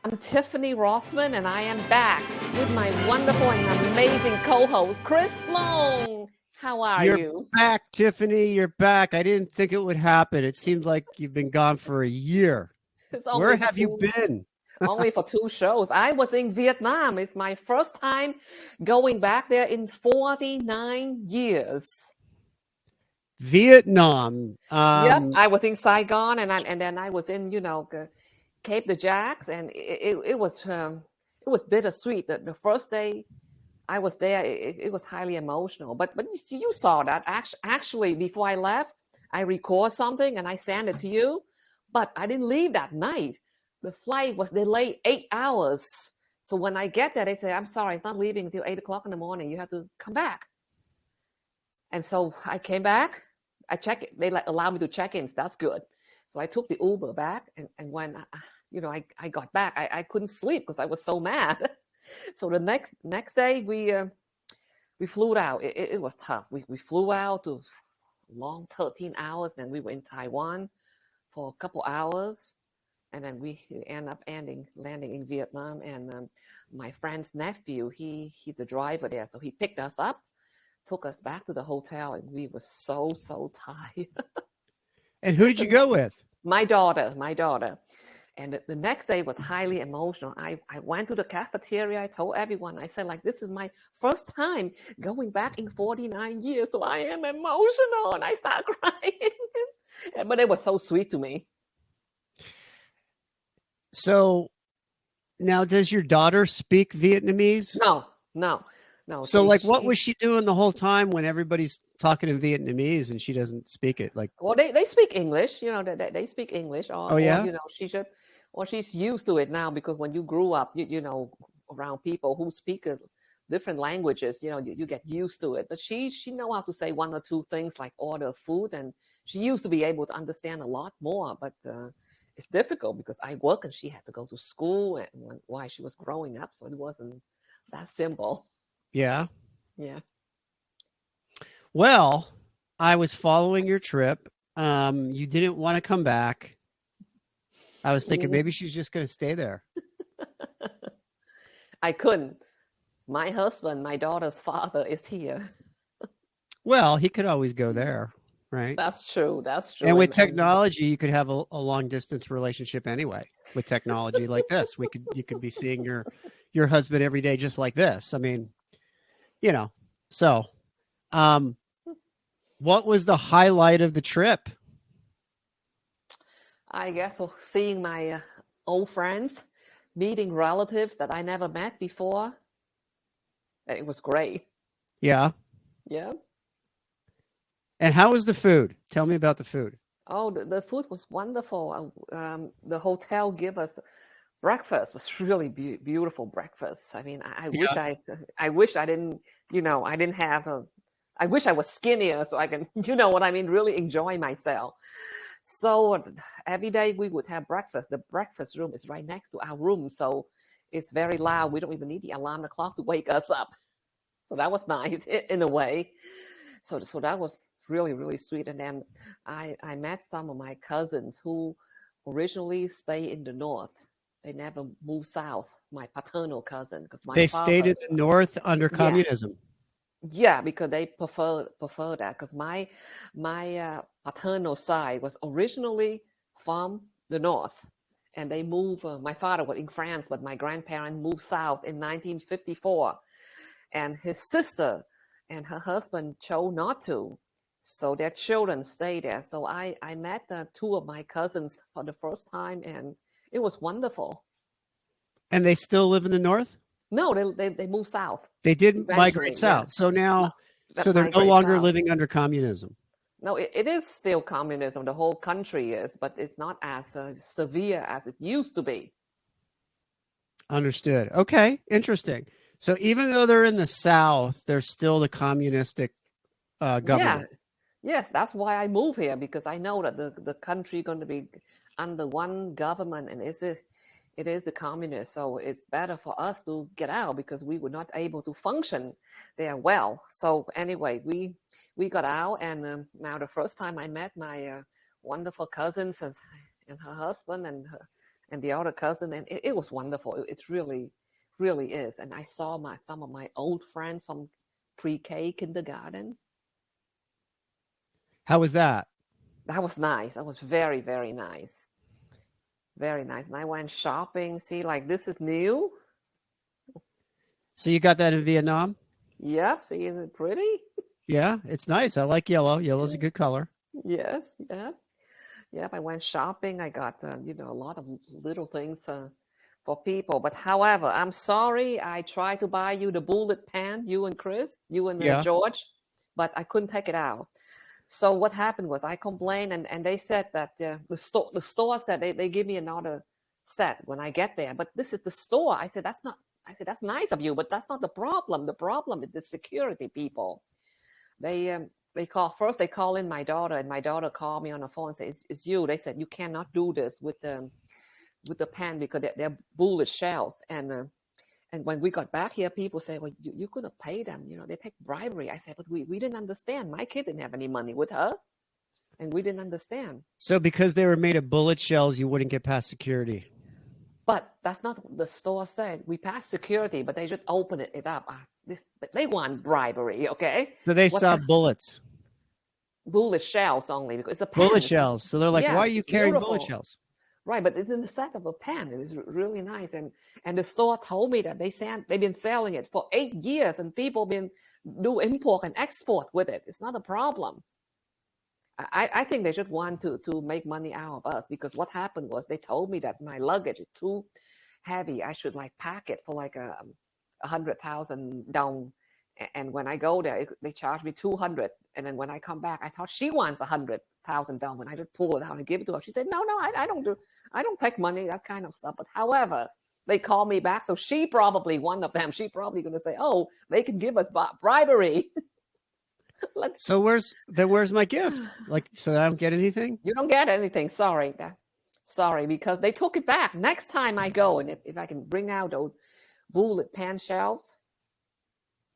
I'm Tiffany Rothman, and I am back with my wonderful and amazing co-host, Chris Slone. How are You're you? back, Tiffany. You're back. I didn't think it would happen. It seemed like you've been gone for a year. It's Where only for have you been? only for 2 shows. I was in Vietnam. It's my first time going back there in 49 years. Vietnam. Yep, I was in Saigon, and then I was in Cape de Jacques, and it was bittersweet. The first day I was there, it was highly emotional. But you saw that actually before I left, I record something and I sent it to you. But I didn't leave that night. The flight was delayed 8 hours. So when I get there, they say, "I'm sorry, it's not leaving until 8 o'clock in the morning. You have to come back." And so I came back. I check it. They allow me to check in. So that's good. So I took the Uber back, and when I got back, I couldn't sleep because I was so mad. So the next day we flew out. It was tough. We flew out to long 13 hours. Then we were in Taiwan for a couple hours, and then we end up landing in Vietnam. And my friend's nephew, he's a driver there, so he picked us up, took us back to the hotel, and we were so tired. And who did you go with? My daughter. And the next day was highly emotional. I went to the cafeteria. I told everyone, I said, like, this is my first time going back in 49 years. So I am emotional. And I start crying. But it was so sweet to me. So now, does your daughter speak Vietnamese? No. So, what was she doing the whole time when everybody's talking in Vietnamese and she doesn't speak it? Well, they speak English. They speak English. Oh, yeah? She's used to it now, because when you grew up, around people who speak different languages, you get used to it. But she know how to say one or two things, like order food, and she used to be able to understand a lot more. But it's difficult because I work and she had to go to school and while she was growing up, so it wasn't that simple. Yeah. Yeah. Well, I was following your trip. You didn't want to come back. I was thinking maybe she's just going to stay there. I couldn't. My husband, my daughter's father, is here. Well, he could always go there, right? That's true. And with technology, you could have a long distance relationship anyway. With technology like this, you could be seeing your husband every day, just like this. I mean, So, what was the highlight of the trip? I guess seeing my old friends, meeting relatives that I never met before. It was great. Yeah. Yeah. And how was the food? Tell me about the food. Oh, the food was wonderful. The hotel gave us breakfast. It was really beautiful breakfast. I mean, I wish I didn't, I didn't have I wish I was skinnier so I can, what I mean, really enjoy myself. So every day we would have breakfast. The breakfast room is right next to our room, so it's very loud. We don't even need the alarm clock to wake us up. So that was nice in a way. So that was really sweet. And then I met some of my cousins who originally stay in the north. They never moved south. My paternal cousin, because my they father stayed in the north under communism. Yeah, because they prefer that. Because my paternal side was originally from the north, and they moved. My father was in France, but my grandparents moved south in 1954, and his sister and her husband chose not to, so their children stayed there. So I met two of my cousins for the first time, and it was wonderful. And they still live in the north? No, they moved south. They didn't migrate south. Yeah. So now, they're no longer living under communism. No, it is still communism. The whole country is, but it's not as severe as it used to be. Understood. Okay, interesting. So even though they're in the south, they're still the communistic government. Yeah. Yes, that's why I moved here, because I know that the country is going to be under one government, and it is the communist. So it's better for us to get out, because we were not able to function there well. So anyway, we got out, and now the first time I met my wonderful cousins and her husband and and the other cousin, and it was wonderful. It's really, really is. And I saw some of my old friends from pre-K kindergarten. How was that? That was nice. That was very, very nice. Very nice. And I went shopping. See, like this is new. So you got that in Vietnam? Yep. See, is it pretty? Yeah, it's nice. I like yellow. Yellow's a good color. Yes. Yep. Yep. I went shopping. I got a lot of little things for people. But however, I'm sorry. I tried to buy you the bullet pen, you and Chris, you and Yeah. George, but I couldn't take it out. So what happened was I complained, and they said that the store said they give me another set when I get there. But this is the store. I said that's nice of you, but that's not the problem. The problem is the security people. They call in my daughter, and my daughter called me on the phone and said it's you. They said you cannot do this with the pen because they're bullet shells. And when we got back here, people say, well, you could have paid them. They take bribery. I said, but we didn't understand. My kid didn't have any money with her, and we didn't understand. So because they were made of bullet shells, you wouldn't get past security. But that's not what the store said. We passed security, but they just opened it up. They want bribery, okay? So they saw bullets. Bullet shells only because it's a pen. Bullet shells. So they're like, why are you carrying bullet shells? Right, but it's in the set of a pen. It is really nice, and the store told me that they've been selling it for 8 years, and people been do import and export with it. It's not a problem. I think they just want to make money out of us, because what happened was they told me that my luggage is too heavy. I should like pack it for like 100,000 down, and when I go there, they charge me 200, and then when I come back, I thought she wants 100,000 down. When I just pull it out and give it to her, she said, no, I don't take money, that kind of stuff. But however, they call me back, so she probably one of them. She probably going to say, oh, they can give us bribery. So where's my gift? Like, so I don't get anything? You don't get anything. Sorry, because they took it back. Next time I go, and if I can bring out those bullet pen shells,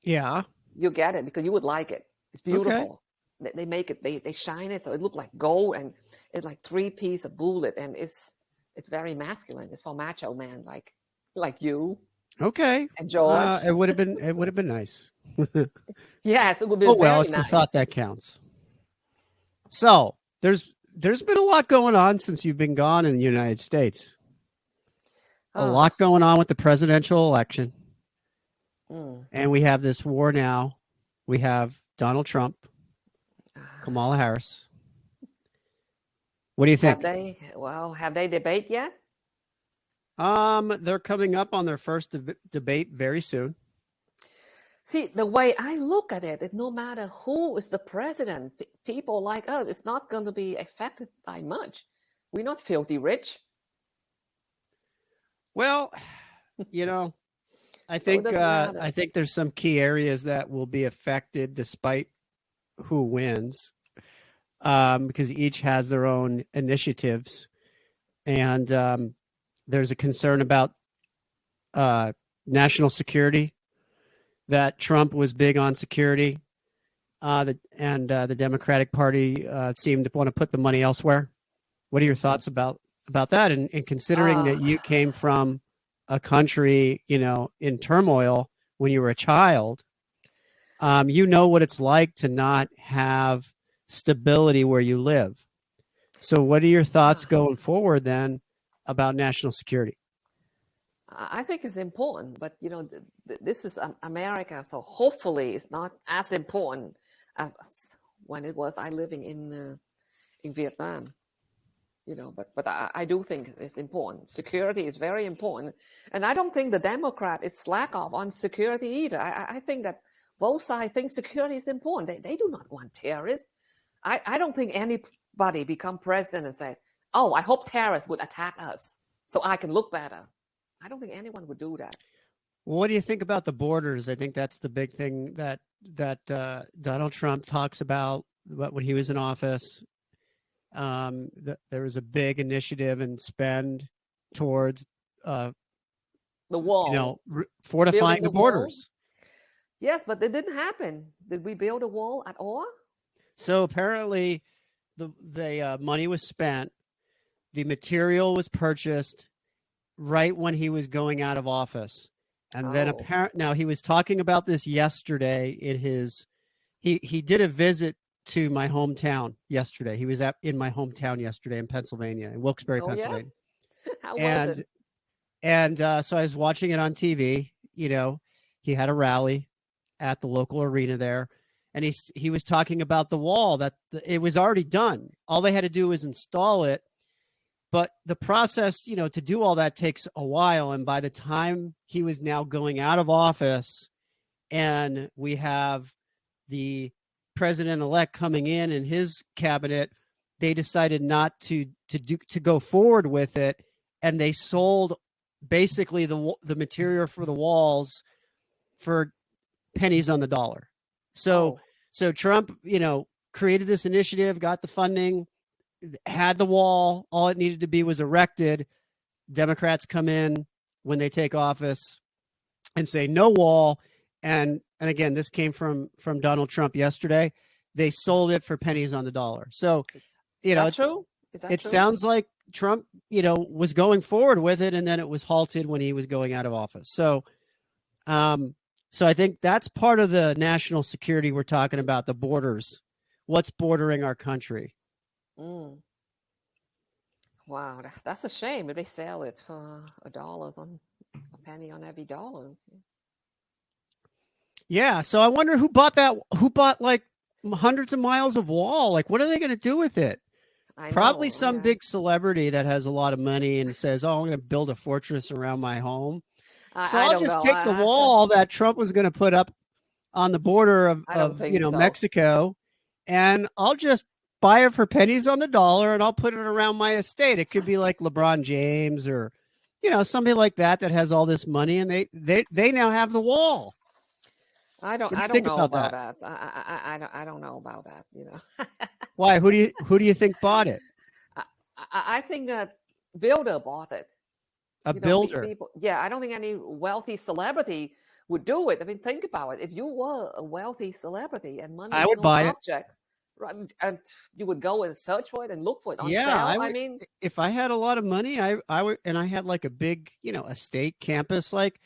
yeah, you get it, because you would like it. It's beautiful. Okay. They make it, they shine it so it looks like gold, and it's like 3 pieces of bullet, and it's very masculine. It's for macho man like you. Okay. And George. It would have been nice. Yes, it would be well, very it's nice. The thought that counts. So there's been a lot going on since you've been gone in the United States. A lot going on with the presidential election. And we have this war now. We have Donald Trump, Kamala Harris. What do you think? Have they debate yet? They're coming up on their first debate very soon. See, the way I look at it, no matter who is the president, people like us, it's not going to be affected by much. We're not filthy rich. Well, I think there's some key areas that will be affected despite who wins, because each has their own initiatives, and there's a concern about national security. That Trump was big on security, the Democratic Party seemed to want to put the money elsewhere. What are your thoughts about that? And considering that you came from a country, in turmoil when you were a child, what it's like to not have stability where you live. So what are your thoughts going forward then about national security? I think it's important, but this is America, so hopefully it's not as important as when it was I living in Vietnam. But I do think it's important. Security is very important, and I don't think the Democrat is slack off on security either. I think that both sides think security is important. They do not want terrorists. I don't think anybody become president and say, "Oh, I hope terrorists would attack us so I can look better." I don't think anyone would do that. Well, what do you think about the borders? I think that's the big thing that Donald Trump talks about when he was in office. There was a big initiative and spend towards the wall, fortifying the borders. Wall? Yes, but it didn't happen. Did we build a wall at all? So apparently, the money was spent, the material was purchased, right when he was going out of office. And then Oh, now he was talking about this yesterday in his he did a visit to my hometown yesterday. He was in my hometown yesterday in Pennsylvania, in Wilkes-Barre, oh yeah. Pennsylvania. How was it? And so I was watching it on TV. He had a rally at the local arena there, and he was talking about the wall that it was already done. All they had to do was install it. But the process, to do all that takes a while. And by the time he was now going out of office and we have the president-elect coming in and his cabinet, they decided not to go forward with it. And they sold basically the material for the walls for pennies on the dollar. So Trump, created this initiative, got the funding, had the wall. All it needed to be was erected. Democrats come in when they take office and say no wall. And again, this came from Donald Trump yesterday. They sold it for pennies on the dollar. So, Is that true? It sounds like Trump, was going forward with it, and then it was halted when he was going out of office. So, I think that's part of the national security we're talking about, the borders, what's bordering our country. Mm. Wow, that's a shame if they sell it for a penny on every dollar. Yeah, so I wonder who bought that. Who bought like hundreds of miles of wall? Like, what are they going to do with it? Probably some big celebrity that has a lot of money and says, "Oh, I'm going to build a fortress around my home." So I'll just take the wall that Trump was going to put up on the border of Mexico, and I'll just buy it for pennies on the dollar, and I'll put it around my estate. It could be like LeBron James or, somebody like that has all this money, and they now have the wall. I don't know about that. I don't know about that. Why? Who do you think bought it? I think a builder bought it. A builder. People, yeah, I don't think any wealthy celebrity would do it. I mean, think about it. If you were a wealthy celebrity and money, I would buy objects, right, and you would go and search for it and look for it on sale. I mean, if I had a lot of money, I would, and I had like a big, estate campus, like,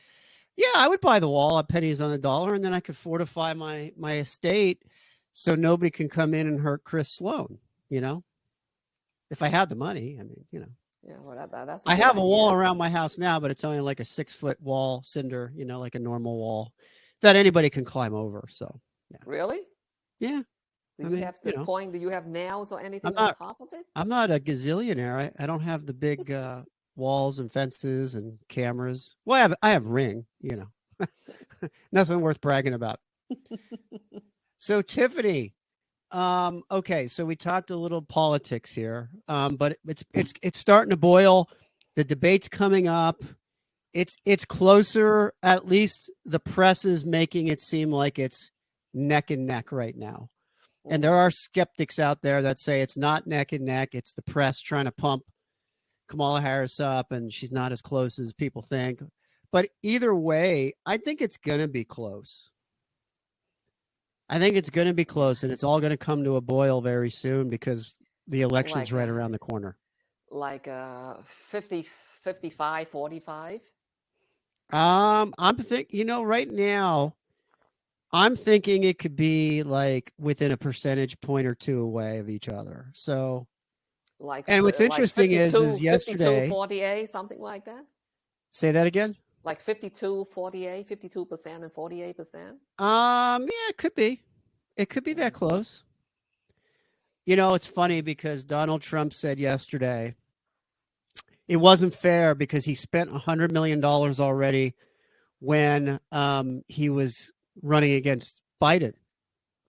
yeah, I would buy the wall at pennies on the dollar, and then I could fortify my estate so nobody can come in and hurt Chris Slone. If I had the money, I mean, Yeah, well, that's. I have a wall around my house now, but it's only like a 6-foot wall, cinder, like a normal wall that anybody can climb over. So, yeah. Really? Yeah. Do you have the point? Do you have nails or anything on top of it? I'm not a gazillionaire. I don't have the big walls and fences and cameras. Well, I have Ring, nothing worth bragging about. So, Tiffany. Okay, so we talked a little politics here, but it's starting to boil. The debate's coming up. It's closer. At least the press is making it seem like it's neck and neck right now. And there are skeptics out there that say it's not neck and neck. It's the press trying to pump Kamala Harris up, and she's not as close as people think. But either way, I think it's going to be close. I think it's going to be close, and it's all going to come to a boil very soon because the election's right around the corner. Like 50, 55, 45? I'm thinking, right now, I'm thinking it could be like within a percentage point or two away of each other. So, and what's interesting 52, is yesterday, 52, 48, something like that. Say that again. Like 52, 48, 52% and 48%. Yeah, it could be. It could be that close. It's funny because Donald Trump said yesterday it wasn't fair because he spent $100 million already when he was running against Biden,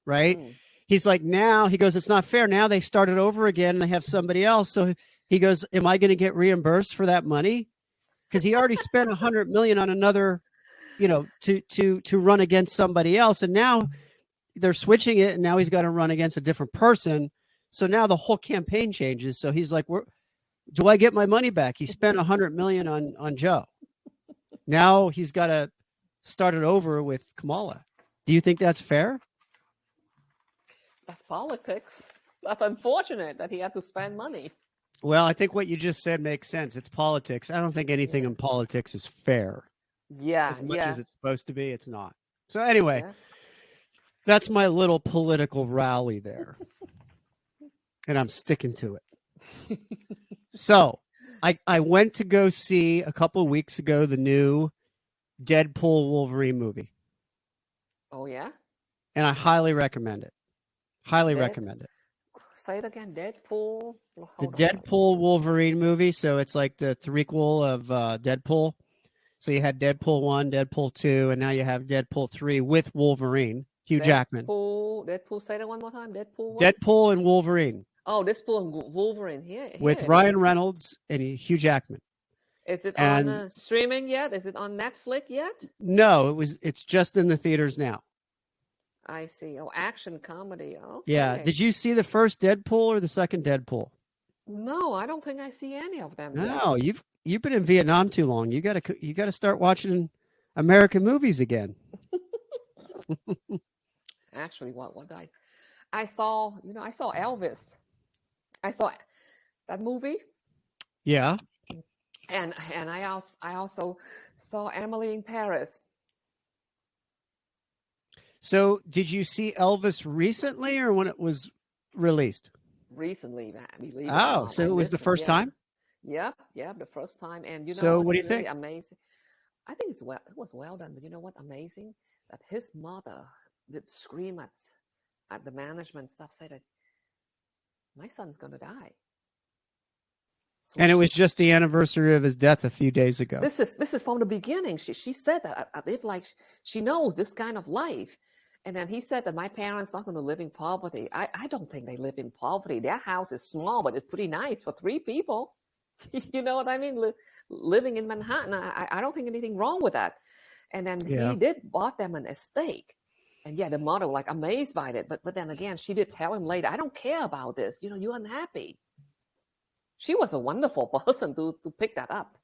right? He's like, now, he goes, it's not fair. Now they started over again and they have somebody else. So he goes, am I going to get reimbursed for that money? Because he already spent $100 million on another, to run against somebody else. And now they're switching it, and now he's got to run against a different person. So now the whole campaign changes. So he's like, do I get my money back? He spent $100 million on Joe. Now he's got to start it over with Kamala. Do you think that's fair? That's politics. That's unfortunate that he had to spend money. Well, I think what you just said makes sense. It's politics. I don't think anything Yeah. in politics is fair. Yeah, As much yeah, as it's supposed to be, it's not. So anyway, yeah. that's my little political rally there. And I'm sticking to it. So I went to go see a couple of weeks ago the new Deadpool Wolverine movie. Oh yeah. And I highly recommend it. Highly Dead. recommend it. Say it again. Deadpool. The Hold on. Deadpool Wolverine movie. So it's like the threequel of Deadpool. So you had Deadpool 1, Deadpool 2, and now you have Deadpool 3 with Wolverine, Hugh Jackman. Deadpool. Say that one more time. Deadpool. What? Deadpool and Wolverine. Oh, Deadpool and Wolverine. Here With it Ryan is. Reynolds and Hugh Jackman. Is it And on streaming yet? Is it on Netflix yet? no, it's just in the theaters now. I see. Oh, action comedy. Okay. Yeah. Did you see the first Deadpool or the second Deadpool? No, I don't think I see any of them No, yet. you've been in Vietnam too long. You gotta start watching American movies again. Actually, what I saw, I saw Elvis. I saw that movie, Yeah. and I also saw Emily in Paris. So did you see Elvis recently or when it was released? Recently, believe it or Oh, not. so I it was the listened. first time? Yep, the first time. And you know So what what do is you really think? amazing? I think it was well done. But you know what? Amazing that his mother did scream at the management stuff, say that my son's gonna die. So And it was just the anniversary of his death a few days ago. this is from the beginning. She said that if like she knows this kind of life. And then he said that my parents not going to live in poverty. I don't think they live in poverty. Their house is small, but it's pretty nice for 3 people. You know what I mean? Living in Manhattan, I don't think anything wrong with that. And then Yeah. he did bought them an estate. And yeah, the mother like amazed by it. But then again, she did tell him later, I don't care about this. You're unhappy. She was a wonderful person to pick that up.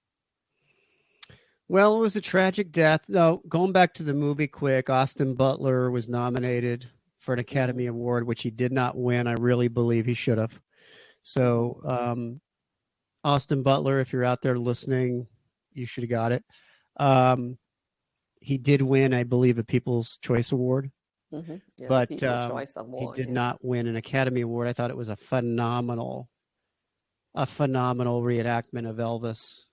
Well, it was a tragic death. Though, going back to the movie quick, Austin Butler was nominated for an Academy Award, which he did not win. I really believe he should have. So, Austin Butler, if you're out there listening, you should have got it. He did win, I believe, a People's Choice Award, Yeah, but People's Choice Award, he did not win an Academy Award. I thought it was a phenomenal reenactment of Elvis.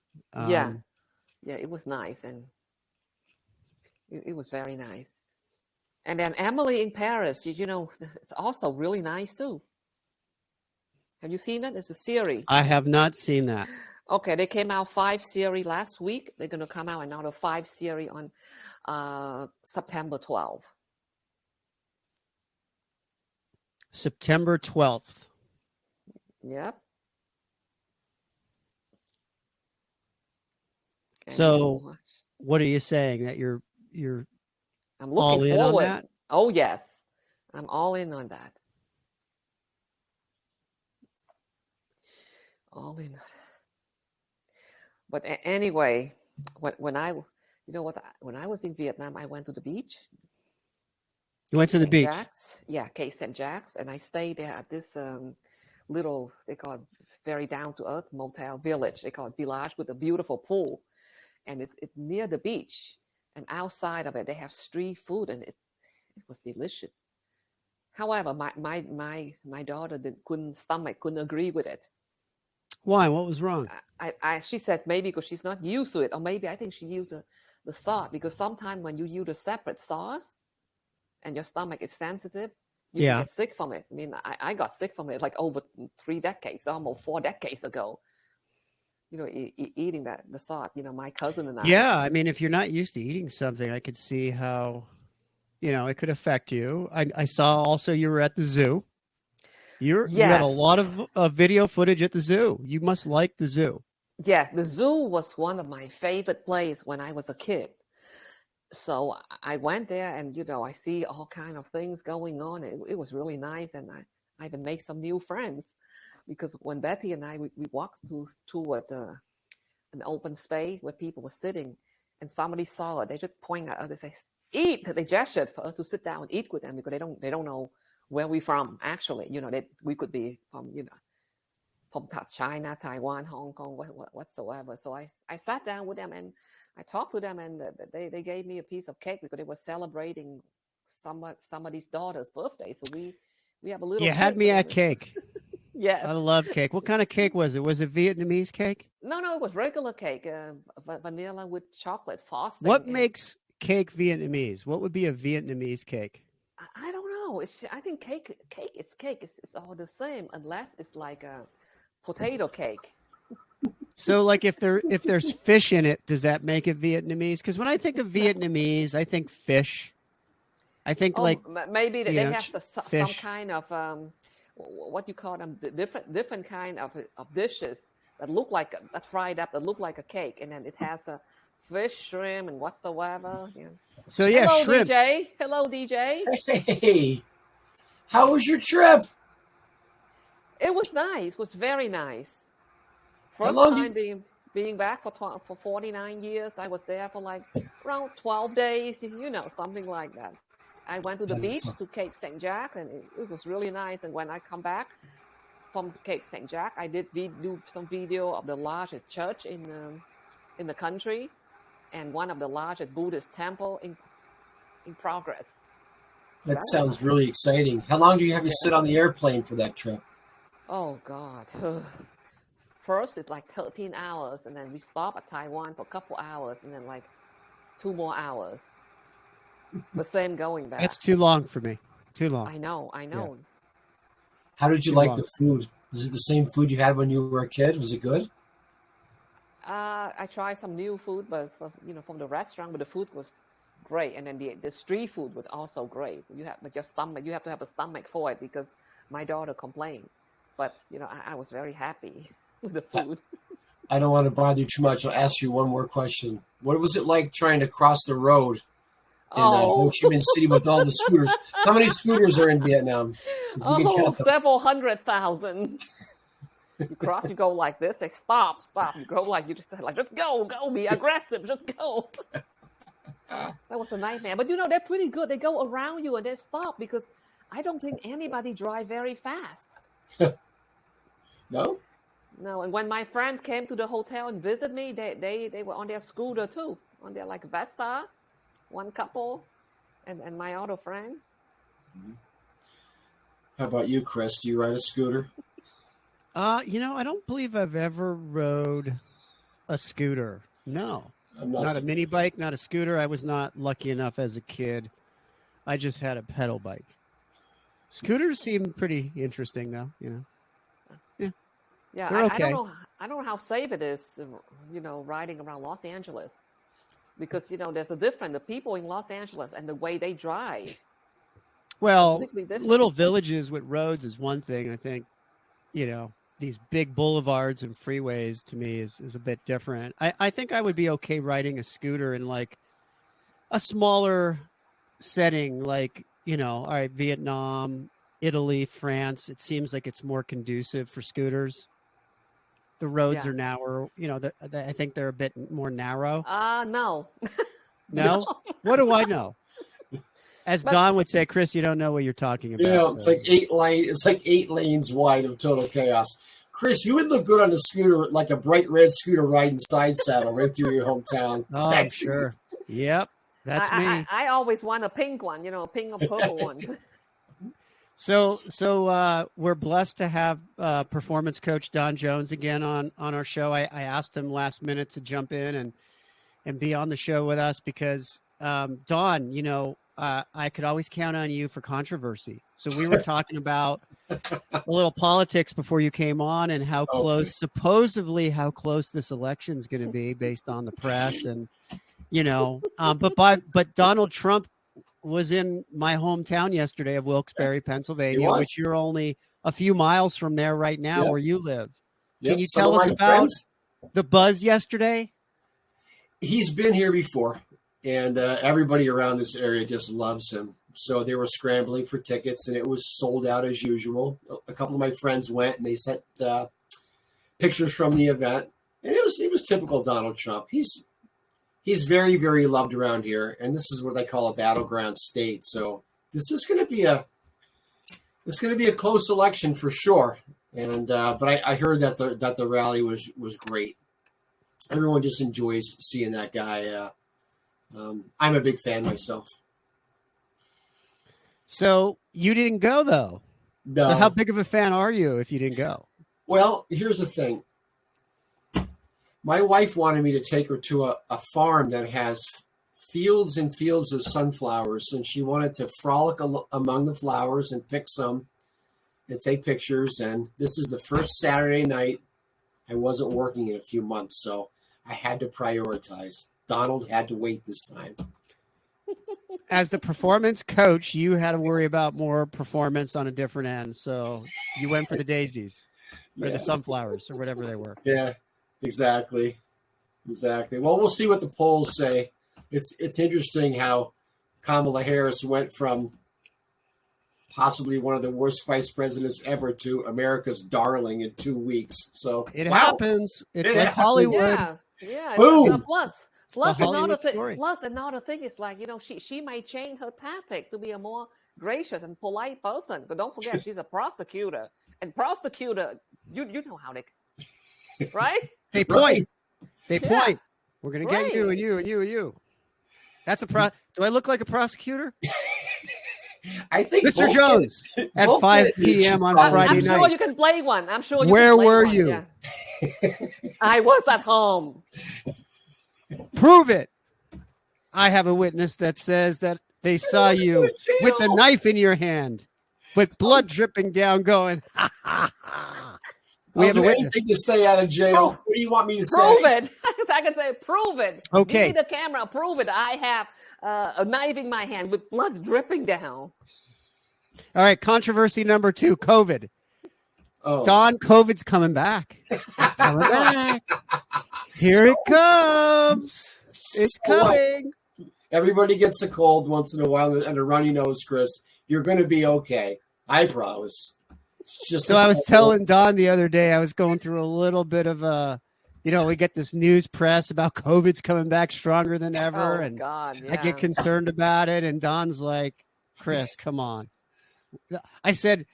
Yeah, it was nice, and it was very nice. And then Emily in Paris, it's also really nice too. Have you seen it? It's a series. I have not seen that. Okay, they came out 5 series last week. They're going to come out another 5 series on September 12th. September 12th. Yep. So, what are you saying? That you're I'm looking all in forward. on that? Oh yes, I'm all in on that. All in on that. But anyway, when I was in Vietnam, I went to the beach. You went to the beach? Jack's, yeah, K. St. Jack's, and I stayed there at this little, they call it very down to earth motel village. They call it village with a beautiful pool, and it's near the beach. And outside of it, they have street food, and it was delicious. However, my daughter couldn't agree with it. Why? What was wrong? She said maybe because she's not used to it, or maybe I think she used the sauce, because sometimes when you use a separate sauce and your stomach is sensitive, you can get sick from it. I mean, I got sick from it like over 3 decades, almost 4 decades ago. Eating the sauce. My cousin and I. Yeah, I mean, if you're not used to eating something, I could see how, it could affect you. I saw also you were at the zoo. You had a lot of video footage at the zoo. You must like the zoo. Yes, the zoo was one of my favorite places when I was a kid. So I went there, and I see all kind of things going on. It was really nice, and I even made some new friends, because when Betty and I we walked toward an open space where people were sitting, and somebody saw it, they just point at us. They say, "Eat!" They gestured for us to sit down and eat with them, because they don't know where we're from. Actually, we could be from from China, Taiwan, Hong Kong, whatsoever. So I sat down with them and I talked to them, and they gave me a piece of cake because they were celebrating somebody's daughter's birthday. So we have a little You had cake me for at them. cake. Yes. I love cake. What kind of cake was it? Was it Vietnamese cake? No, it was regular cake, vanilla with chocolate frosting. What And makes cake Vietnamese? What would be a Vietnamese cake? I don't know. I think cake is cake. It's all the same unless it's like a potato cake. So, like, if there's fish in it, does that make it Vietnamese? Because when I think of Vietnamese, I think fish. I think like maybe they have some fish. kind of what you call them, different kind of dishes that look like that fried up, that look like a cake, and then it has a fish, shrimp, and whatsoever. Yeah. So yeah, hello, shrimp. DJ. Hello, DJ. Hey, how was your trip? It was nice. It was very nice. First long time being back for 49 years. I was there for like around 12 days, something like that. I went to the beach to Cape St. Jack, and it was really nice. And when I come back from Cape St. Jack, I did do some video of the largest church in the country, and one of the largest Buddhist temple in progress. So that sounds really exciting. How long do you have to sit on the airplane for that trip? Oh God. First, it's like 13 hours, and then we stop at Taiwan for a couple hours, and then like 2 more hours. The same going back. That's too long for me. Too long. I know. Yeah. How did you like the food? Is it the same food you had when you were a kid? Was it good? I tried some new food, but from the restaurant, but the food was great, and then the street food was also great. You have your stomach. You have to have a stomach for it because my daughter complained, but I was very happy with the food. I don't want to bother you too much. I'll ask you one more question. What was it like trying to cross the road in Ho Chi Minh City with all the scooters? How many scooters are in Vietnam? Several 100,000. You cross, you go like this. Say stop. You go like, you just say like, just go, be aggressive, just go. That was a nightmare. But they're pretty good. They go around you and they stop because I don't think anybody drive very fast. No. And when my friends came to the hotel and visit me, they were on their scooter too, on their like Vespa, one couple, and my other friend. How about you, Chris? Do you ride a scooter? I don't believe I've ever rode a scooter. No, not a mini bike, not a scooter. I was not lucky enough as a kid. I just had a pedal bike. Scooters seem pretty interesting, though. Yeah, okay. I don't know how safe it is, riding around Los Angeles, because there's a difference. The people in Los Angeles and the way they drive. Well, little villages with roads is one thing. I think, these big boulevards and freeways to me is a bit different. I think I would be okay riding a scooter in like a smaller setting, like, all right, Vietnam, Italy, France. It seems like it's more conducive for scooters. The roads are narrow. I think they're a bit more narrow. No. No? What do I know? As Don would say, Chris, you don't know what you're talking about. It's like 8 lanes. It's like 8 lanes wide of total chaos. Chris, you would look good on a scooter, like a bright red scooter riding side saddle right through your hometown. Oh, Sexy. Sure. Yep. That's me. I always want a pink one, a pink or purple one. So we're blessed to have performance coach Don Jones again on our show. I asked him last minute to jump in and be on the show with us because Don, I could always count on you for controversy. So we were talking about a little politics before you came on and how close this election's going to be based on the press and but Donald Trump was in my hometown yesterday of Wilkes-Barre, Pennsylvania, which you're only a few miles from there right now where you live. Can you tell us about the buzz yesterday? He's been here before, and everybody around this area just loves him. So they were scrambling for tickets, and it was sold out as usual. A couple of my friends went, and they sent pictures from the event, and it was typical Donald Trump. He's very, very loved around here, and this is what they call a battleground state. So this is going to be a close election for sure. And but I heard that the rally was great. Everyone just enjoys seeing that guy. I'm a big fan myself. So you didn't go though. No. So how big of a fan are you if you didn't go? Well, here's the thing. My wife wanted me to take her to a farm that has fields and fields of sunflowers, and she wanted to frolic among the flowers and pick some and take pictures. And this is the first Saturday night I wasn't working in a few months, so I had to prioritize. Donald had to wait this time. As the performance coach, you had to worry about more performance on a different end. So you went for the daisies or the sunflowers or whatever they were. Yeah, exactly. Well, we'll see what the polls say. It's interesting how Kamala Harris went from possibly one of the worst vice presidents ever to America's darling in 2 weeks. So it happens. It's like happens. Hollywood. Yeah. Boom. Plus another thing is like, she might change her tactic to be a more gracious and polite person. But don't forget, she's a prosecutor. And prosecutor, you know how they, right? They point. Right. They point. We're going to get you and you and you and you. That's a do I look like a prosecutor? I think Mr. Jones at 5 p.m. on Friday I'm night. sure you can play one. I'm sure you Where can play were one. you? Yeah. I was at home. Prove it. I have a witness that says that they saw you with a knife in your hand, with blood dripping down, going, ha, ha, ha. We have a witness. Anything to stay out of jail. What do you want me to say? Prove it. I can say, prove it. Okay. Give me the camera. Prove it. I have a knife in my hand with blood dripping down. All right. Controversy number 2, COVID. Oh. Don, COVID's coming back. Coming back. Here it comes. It's coming. Everybody gets a cold once in a while and a runny nose, Chris. You're going to be okay. I promise. It's just so I was telling Don the other day, I was going through a little bit of a, we get this news press about COVID's coming back stronger than ever. And God, yeah. I get concerned about it. And Don's like, Chris, come on. I said,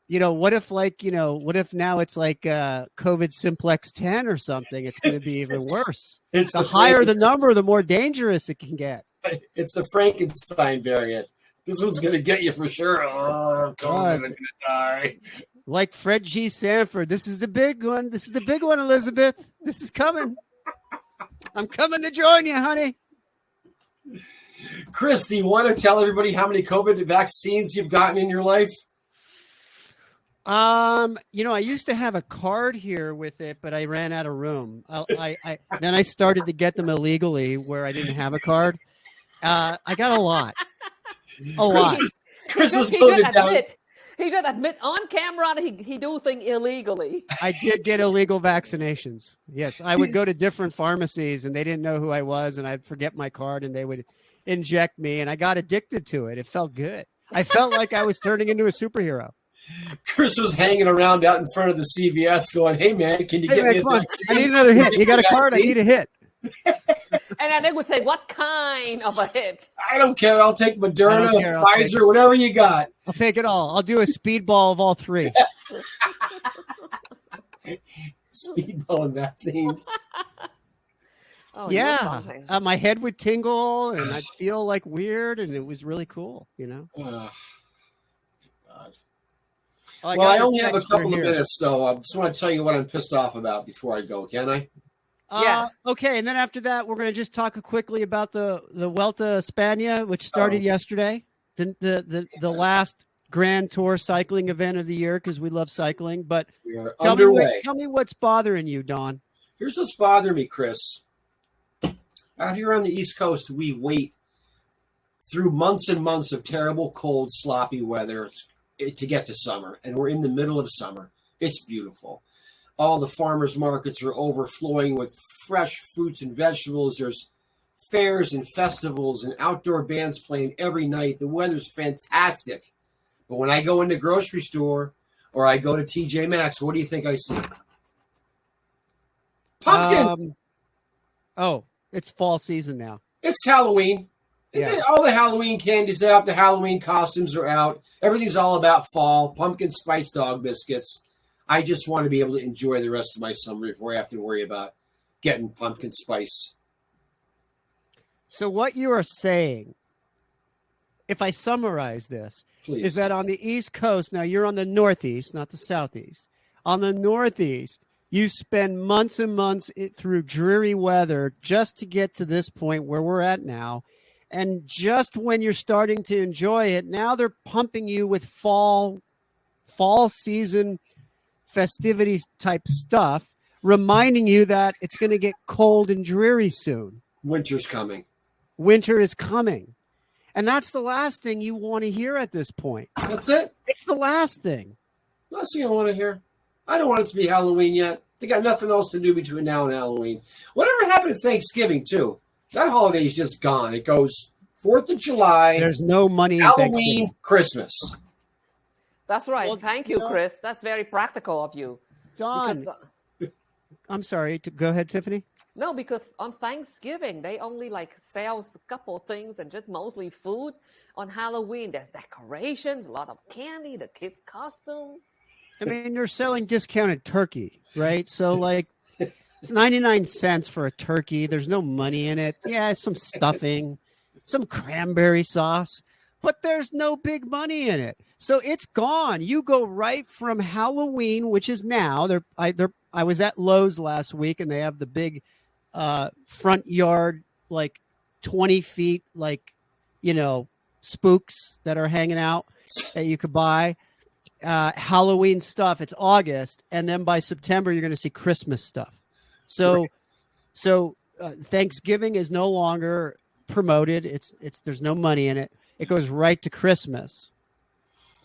what if now it's like COVID simplex 10 or something? It's going to be even worse. It's the higher the number, the more dangerous it can get. It's the Frankenstein variant. This one's going to get you for sure. Oh, COVID, I'm going to die. Like Fred G. Sanford. This is the big one. This is the big one, Elizabeth. This is coming. I'm coming to join you, honey. Chris, do you want to tell everybody how many COVID vaccines you've gotten in your life? I used to have a card here with it, but I ran out of room. Then I started to get them illegally where I didn't have a card. I got a lot. Chris was going to tell. He should admit on camera that he do things illegally. I did get illegal vaccinations. Yes, I would go to different pharmacies and they didn't know who I was, and I'd forget my card and they would inject me, and I got addicted to it. It felt good. I felt like I was turning into a superhero. Chris was hanging around out in front of the CVS going, "Hey man, can you get me a vaccine? I need another hit. You got a card? I need a hit." And then they would say, "What kind of a hit?" I don't care. I'll take Moderna, Pfizer, whatever you got. I'll take it all. I'll do a speedball of all 3. Speedball and vaccines. Oh, yeah, my head would tingle and I'd feel like weird, and it was really cool. God. Well, I only have a couple of minutes, so I just want to tell you what I'm pissed off about before I go. Can I? Yeah. Okay, and then after that, we're going to just talk quickly about the Vuelta a España, which started yesterday. The last Grand Tour cycling event of the year, because we love cycling. But we are underway. Tell me what's bothering you, Don. Here's what's bothering me, Chris. Out here on the East Coast, we wait through months and months of terrible, cold, sloppy weather to get to summer, and we're in the middle of summer. It's beautiful. All the farmers markets are overflowing with fresh fruits and vegetables. There's fairs and festivals and outdoor bands playing every night. The weather's fantastic. But when I go in the grocery store or I go to TJ Maxx, what do you think I see? Pumpkins. It's fall season now. It's Halloween. Yeah. All the Halloween candies are out. The Halloween costumes are out. Everything's all about fall. Pumpkin spice dog biscuits. I just want to be able to enjoy the rest of my summer before I have to worry about getting pumpkin spice. So what you are saying, if I summarize this, Please. is that on the East Coast, now you're on the Northeast, not the Southeast. On the Northeast, you spend months and months through dreary weather just to get to this point where we're at now. And just when you're starting to enjoy it, now they're pumping you with fall season festivities type stuff, reminding you that it's going to get cold and dreary soon. Winter's coming. Winter is coming. And that's the last thing you want to hear at this point. That's it. It's the last thing. Last thing I want to hear. I don't want it to be Halloween yet. They got nothing else to do between now and Halloween. Whatever happened to Thanksgiving, too? That holiday is just gone. It goes 4th of July. There's no money in Halloween, Christmas. That's right. Well, Thank you, Chris. That's very practical of you. Don, Because, I'm sorry. Go ahead, Tiffany. no, because on Thanksgiving, they only like sell a couple things and just mostly food. On Halloween, there's decorations, a lot of candy, the kids' costume. I mean, you're selling discounted turkey, right? So, like, it's 99 cents for a turkey. There's no money in it. Yeah, some stuffing, some cranberry sauce, but there's no big money in it. So it's gone. You go right from Halloween, which is now. I was at Lowe's last week, and they have the big front yard, like 20 feet, like, spooks that are hanging out that you could buy. Halloween stuff. It's August, and then by September you're going to see Christmas stuff. So Thanksgiving is no longer promoted. It's there's no money in it. It goes right to Christmas.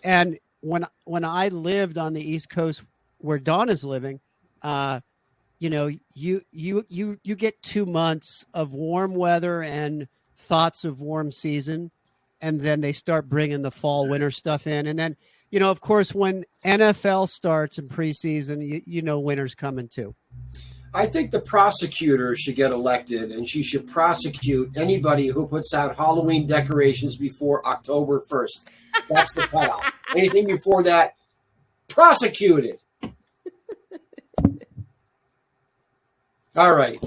And when I lived on the East Coast where Dawn is living, you get 2 months of warm weather and thoughts of warm season, and then they start bringing the fall winter stuff in, and then. Of course, when NFL starts in preseason, winter's coming too. I think the prosecutor should get elected, and she should prosecute anybody who puts out Halloween decorations before October 1st. That's the cutoff. Anything before that, prosecuted. All right.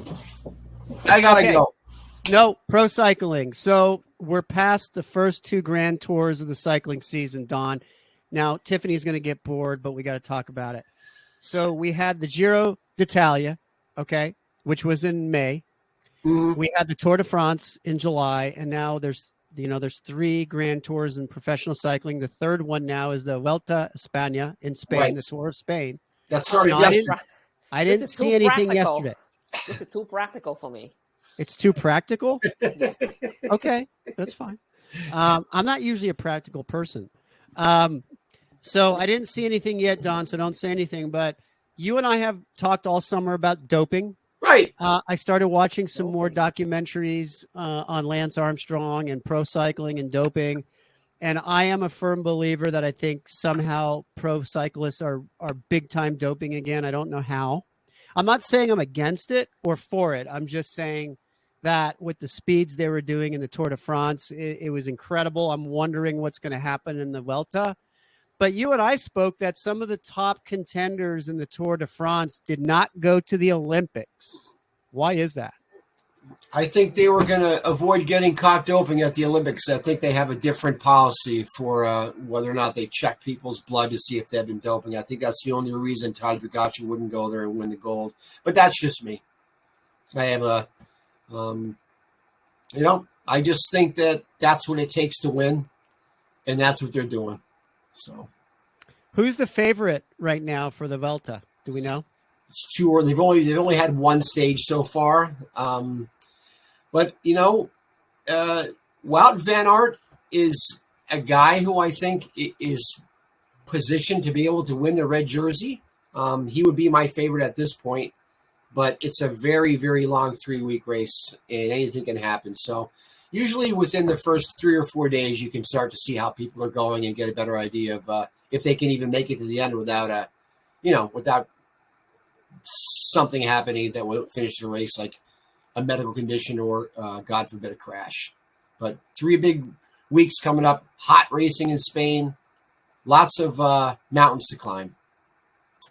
I got to go. No, pro cycling. So we're past the first 2 grand tours of the cycling season, Don. Now, Tiffany's going to get bored, but we got to talk about it. So we had the Giro d'Italia, okay, which was in May. Mm-hmm. We had the Tour de France in July, and now there's 3 grand tours in professional cycling. The third one now is the Vuelta a España in Spain, right. The Tour of Spain. That started yesterday. I didn't see anything yesterday. This is too practical for me. It's too practical? Okay, that's fine. I'm not usually a practical person. So I didn't see anything yet, Don, so don't say anything. But you and I have talked all summer about doping. Right. I started watching some more documentaries on Lance Armstrong and pro cycling and doping. And I am a firm believer that I think somehow pro cyclists are big-time doping again. I don't know how. I'm not saying I'm against it or for it. I'm just saying that with the speeds they were doing in the Tour de France, it was incredible. I'm wondering what's going to happen in the Vuelta. But you and I spoke that some of the top contenders in the Tour de France did not go to the Olympics. Why is that? I think they were going to avoid getting caught doping at the Olympics. I think they have a different policy for whether or not they check people's blood to see if they've been doping. I think that's the only reason Tadej Pogačar wouldn't go there and win the gold. But that's just me. I have a, I just think that that's what it takes to win, and that's what they're doing. So, who's the favorite right now for the Vuelta? Do we know? It's too early. They've only had one stage so far. But Wout van Aert is a guy who I think is positioned to be able to win the red jersey. He would be my favorite at this point, but it's a very, very long 3-week race, and anything can happen. So usually within the first 3 or 4 days, you can start to see how people are going and get a better idea of if they can even make it to the end without without something happening that will finish the race, like a medical condition or, God forbid, a crash. But 3 big weeks coming up, hot racing in Spain, lots of mountains to climb.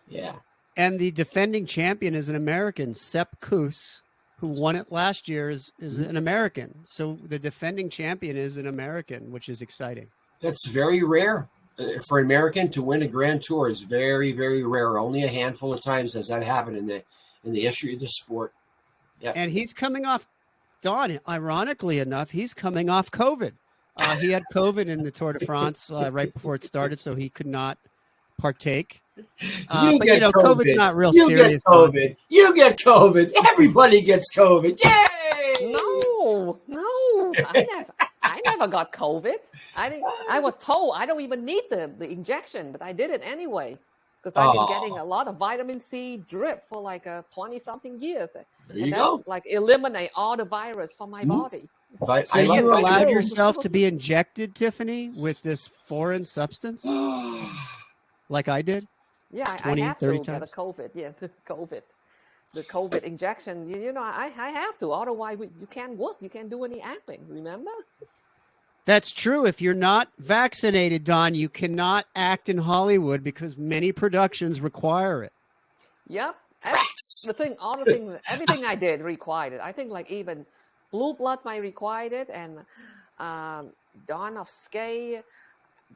Yeah. And the defending champion is an American, Sepp Kuss, who won it last year, is an American. So the defending champion is an American, which is exciting. That's very rare. For an American to win a Grand Tour is very, very rare. Only a handful of times has that happened in the history of the sport. Yeah. And he's coming off, Don, ironically enough, he's coming off COVID. He had COVID in the Tour de France right before it started, so he could not partake. But COVID's not real serious. You get COVID. Everybody gets COVID. Yay! No, I never got COVID. I was told I don't even need the injection, but I did it anyway because I've been getting a lot of vitamin C drip for like 20-something years. There you go. Like eliminate all the virus from my body. So you allowed yourself to be injected, Tiffany, with this foreign substance, like I did? Yeah, 20, I have 30 to times? get a COVID. Yeah, the COVID injection. You know, I have to. Otherwise, you can't work. You can't do any acting. Remember? That's true. If you're not vaccinated, Don, you cannot act in Hollywood because many productions require it. Yep. Everything I did required it. I think like even Blue Blood might required it, and Dawn of Skye,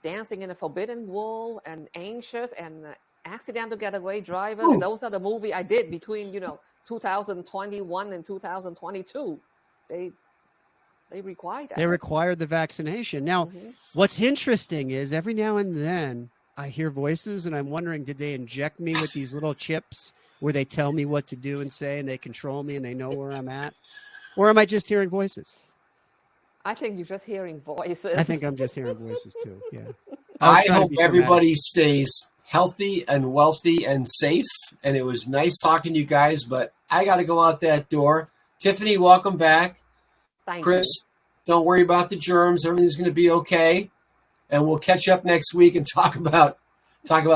Dancing in the Forbidden World, and Anxious, and Accidental Getaway Drivers. Ooh. Those are the movie I did between 2021 and 2022. They required that. They required the vaccination. Now, what's interesting is every now and then I hear voices, and I'm wondering, did they inject me with these little chips where they tell me what to do and say, and they control me, and they know where I'm at? Or am I just hearing voices? I think you're just hearing voices. I think I'm just hearing voices, too, yeah. I hope everybody stays healthy and wealthy and safe, and it was nice talking to you guys, but I got to go out that door. Tiffany, welcome back. Thank Chris, you. Don't worry about the germs. Everything's going to be okay, and we'll catch up next week and talk about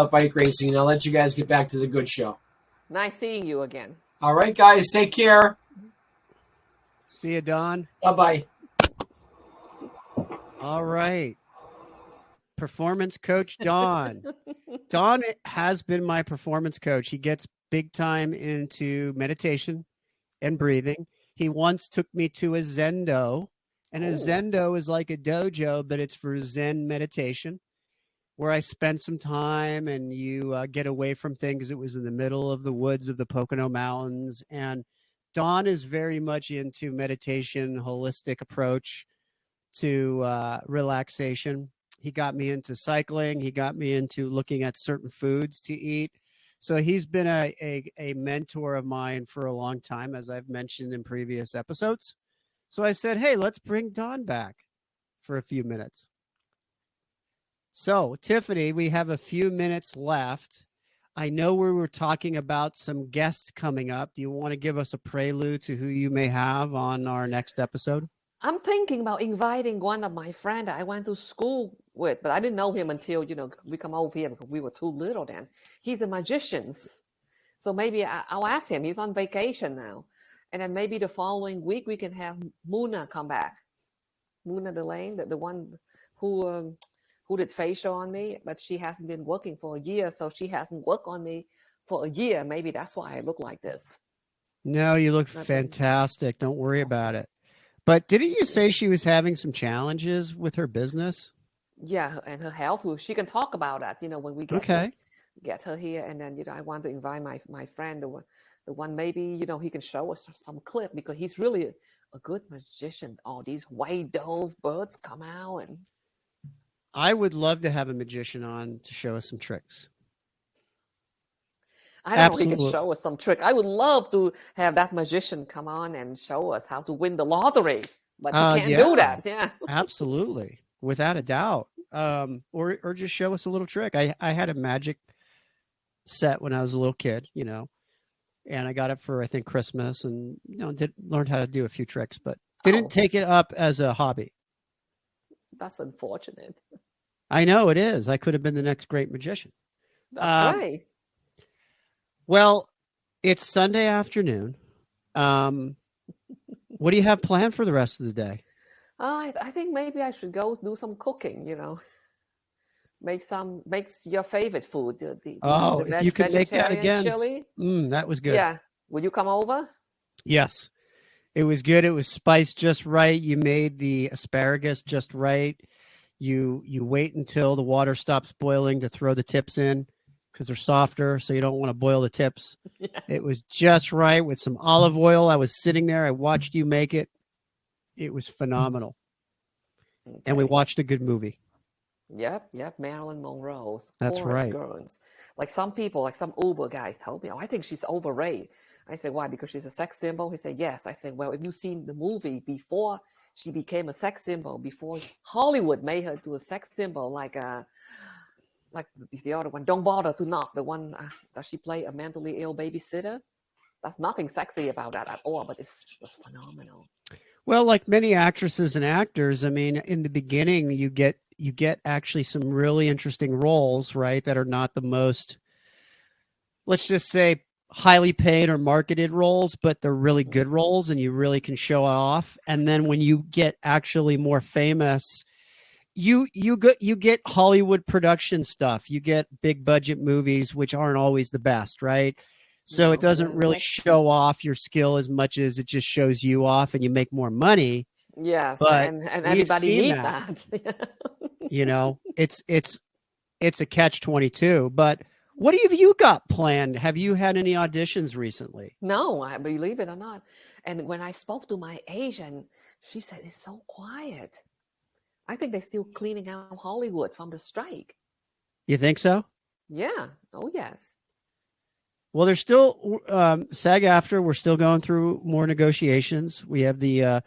bike racing, and I'll let you guys get back to the good show. Nice seeing you again. All right, guys, take care. See you, Don. Bye-bye. All right. Performance coach Don. Don has been my performance coach. He gets big time into meditation and breathing. He once took me to a Zendo, and a Zendo is like a dojo, but it's for Zen meditation, where I spent some time and you get away from things. It was in the middle of the woods of the Pocono Mountains. And Don is very much into meditation, holistic approach to relaxation. He got me into cycling. He got me into looking at certain foods to eat. So he's been a mentor of mine for a long time, as I've mentioned in previous episodes. So I said, hey, let's bring Don back for a few minutes. So, Tiffany, we have a few minutes left. I know we were talking about some guests coming up. Do you want to give us a prelude to who you may have on our next episode? I'm thinking about inviting one of my friends that I went to school with, but I didn't know him until, we come over here because we were too little then. He's a magician. So maybe I'll ask him. He's on vacation now. And then maybe the following week we can have Muna come back. Muna Delane, the one who did facial on me, but she hasn't been working for a year, so she hasn't worked on me for a year. Maybe that's why I look like this. No, you look fantastic. Don't worry about it. But didn't you say she was having some challenges with her business? Yeah, and her health. She can talk about that, when we get her here. And then, I want to invite my friend, the one maybe, he can show us some clip because he's really a good magician. All these white dove birds come out and... I would love to have a magician on to show us some tricks. I don't know if he can show us some trick. I would love to have that magician come on and show us how to win the lottery, but he can't do that. Yeah, absolutely, without a doubt. Or just show us a little trick. I had a magic set when I was a little kid, and I got it for I think Christmas, and learned how to do a few tricks, but didn't take it up as a hobby. That's unfortunate. I know it is. I could have been the next great magician. That's right. Well, it's Sunday afternoon. What do you have planned for the rest of the day? I think maybe I should go do some cooking, makes your favorite food. Oh, if you could make that vegetarian again, chili. that was good. Yeah. Will you come over? Yes, it was good. It was spiced just right. You made the asparagus just right. You wait until the water stops boiling to throw the tips in because they're softer, so you don't want to boil the tips. Yeah. It was just right with some olive oil. I was sitting there. I watched you make it. It was phenomenal. Okay. And we watched a good movie. Yep. Marilyn Monroe's That's Forrest right. Gurn's. Like some people, like some Uber guys told me, oh, I think she's overrated. I said, why? Because she's a sex symbol? He said, yes. I said, well, if you've seen the movie before she became a sex symbol, before Hollywood made her to a sex symbol, like the other one, Don't Bother to Knock, the one that she played a mentally ill babysitter. That's nothing sexy about that at all, but it was phenomenal. Well, like many actresses and actors, I mean, in the beginning, you get actually some really interesting roles, right? That are not the most, let's just say, highly paid or marketed roles, but they're really good roles, and you really can show it off. And then when you get actually more famous, you get Hollywood production stuff. You get big budget movies, which aren't always the best, right? So it doesn't really show off your skill as much as it just shows you off, and you make more money. Yes, but and everybody needs that. You know, it's a catch-22. But what have you got planned? Have you had any auditions recently? No, I believe it or not. And when I spoke to my agent, she said it's so quiet. I think they're still cleaning out Hollywood from the strike. You think so? Yeah. Oh, yes. Well, there's still SAG-AFTRA. We're still going through more negotiations. We have the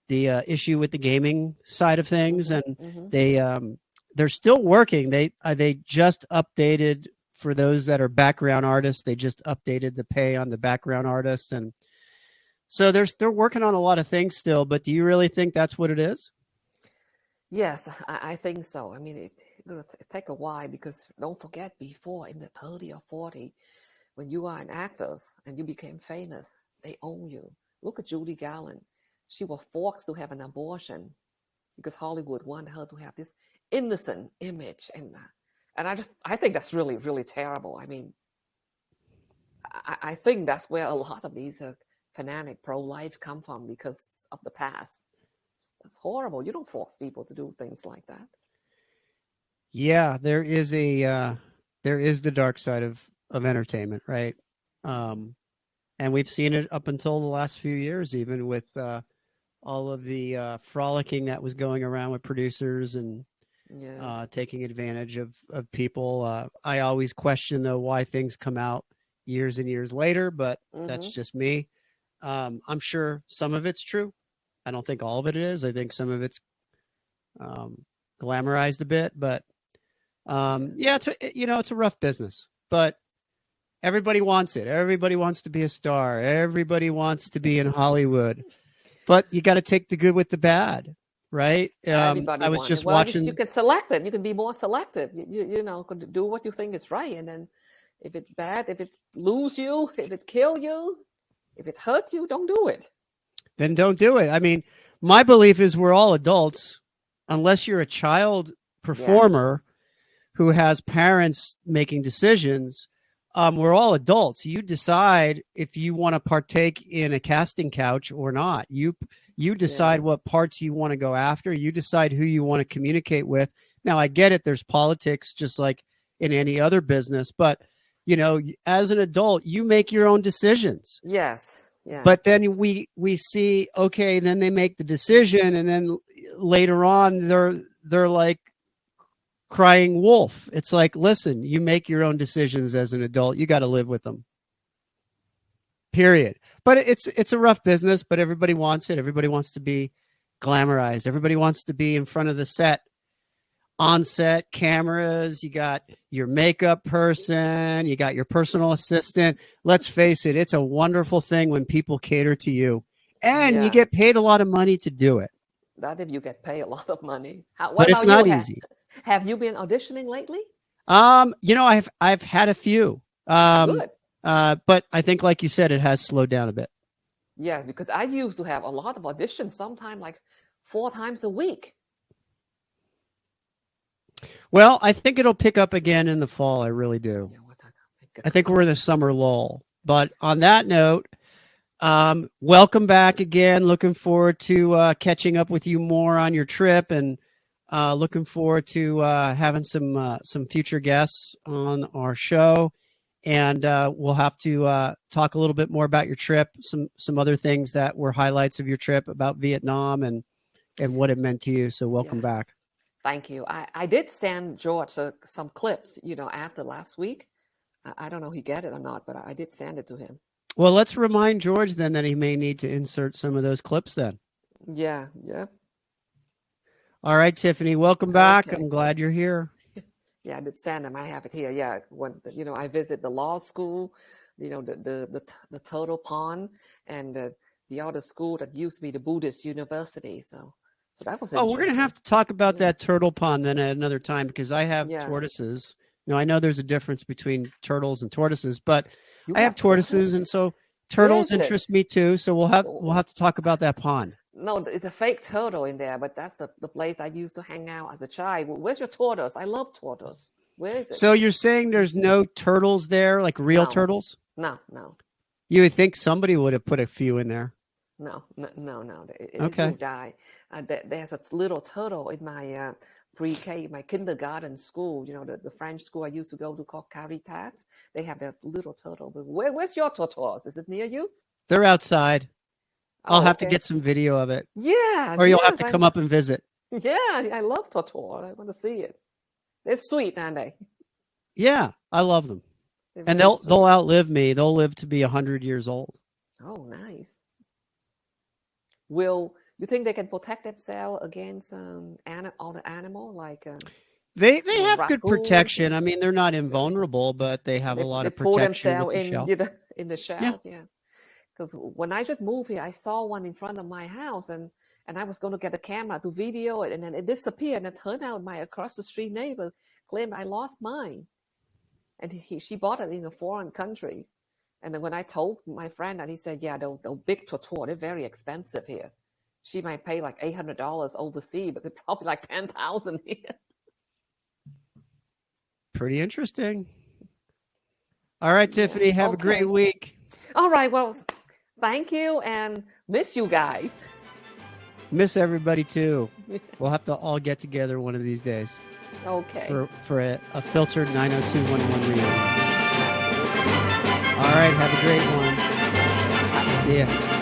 issue with the gaming side of things, and they're still working. They just updated, for those that are background artists, they just updated the pay on the background artist, and so they're working on a lot of things still. But do you really think that's what it is? Yes, I think so. I mean, it's going to take a while, because don't forget, before in the 30 or 40, when you are an actor and you became famous, they own you. Look at Judy Garland. She was forced to have an abortion because Hollywood wanted her to have this innocent image, and I think that's really, really terrible. I mean, I think that's where a lot of these fanatic pro-life come from, because of the past. That's horrible. You don't force people to do things like that. Yeah, there is the dark side of entertainment, right? And we've seen it up until the last few years, even with all of the frolicking that was going around with producers and taking advantage of people. I always question, though, why things come out years and years later, but that's just me. I'm sure some of it's true. I don't think all of it is. I think some of it's glamorized a bit, but it's a rough business, but everybody wants it. Everybody wants to be a star. Everybody wants to be in Hollywood, but you got to take the good with the bad, right? I was just watching. You can select it. You can be more selective. You know, could do what you think is right, and then if it's bad, if it lose you, if it kill you, if it hurts you, don't do it. Then don't do it. I mean, my belief is we're all adults, unless you're a child performer who has parents making decisions. We're all adults. You decide if you want to partake in a casting couch or not. You decide what parts you want to go after. You decide who you want to communicate with. Now, I get it. There's politics, just like in any other business. But, you know, as an adult, you make your own decisions. Yes. Yeah. But then we see, okay, then they make the decision, and then later on they're like crying wolf. It's like, listen, you make your own decisions as an adult. You got to live with them. Period. But it's a rough business, but everybody wants it. Everybody wants to be glamorized. Everybody wants to be in front of the set. On set, cameras, you got your makeup person, you got your personal assistant. Let's face it, it's a wonderful thing when people cater to you, and you get paid a lot of money to do it. That if you get paid a lot of money. But it's not easy. Have you been auditioning lately? You know, I've had a few. Good. But I think, like you said, it has slowed down a bit. Yeah, because I used to have a lot of auditions, sometimes like 4 times a week. Well, I think it'll pick up again in the fall. I really do. Yeah, I think we're in a summer lull. But on that note, welcome back again. Looking forward to catching up with you more on your trip, and looking forward to having some future guests on our show. And we'll have to talk a little bit more about your trip, some other things that were highlights of your trip about Vietnam and what it meant to you. So welcome back. Thank you. I did send George some clips, after last week. I don't know if he get it or not, but I did send it to him. Well, let's remind George then that he may need to insert some of those clips then. Yeah. All right, Tiffany, welcome back. Okay. I'm glad you're here. Yeah, I did send him. I have it here. Yeah, when I visit the law school, the Turtle Pond, and the other school that used to be the Buddhist university. So that was. Oh, we're gonna have to talk about that turtle pond then at another time, because I have tortoises. I know there's a difference between turtles and tortoises, but I have tortoises, and so turtles interest me too. So we'll have to talk about that pond. No, it's a fake turtle in there, but that's the place I used to hang out as a child. Where's your tortoise? I love tortoise. Where is it? So you're saying there's no turtles there, like real turtles? No. You would think somebody would have put a few in there. No. It okay. will die. There's a little turtle in my pre-K, my kindergarten school. The French school I used to go to called Caritas. They have that little turtle. But where's your tortoise? Is it near you? They're outside. I'll have to get some video of it. Yeah. Or you'll have to come up and visit. Yeah, I love tortoise. I want to see it. They're sweet, aren't they? Yeah, I love them. And they'll outlive me. They'll live to be 100 years old. Oh, nice. Will you think they can protect themselves against all the animal like? They have good protection. I mean, they're not invulnerable, but they have a lot of protection. They pull themselves in the shell. Yeah. Because when I just moved here, I saw one in front of my house, and I was going to get a camera to video it, and then it disappeared. And it turned out my across the street neighbor claimed I lost mine, and she bought it in a foreign country. And then when I told my friend that, he said, "Yeah, they're big tortoise. They're very expensive here. She might pay like $800 overseas, but they're probably like $10,000 here." Pretty interesting. All right, Tiffany, have a great week. All right, well, thank you, and miss you guys. Miss everybody too. We'll have to all get together one of these days. Okay. For a filtered 90211 reunion. All right, have a great one. See ya.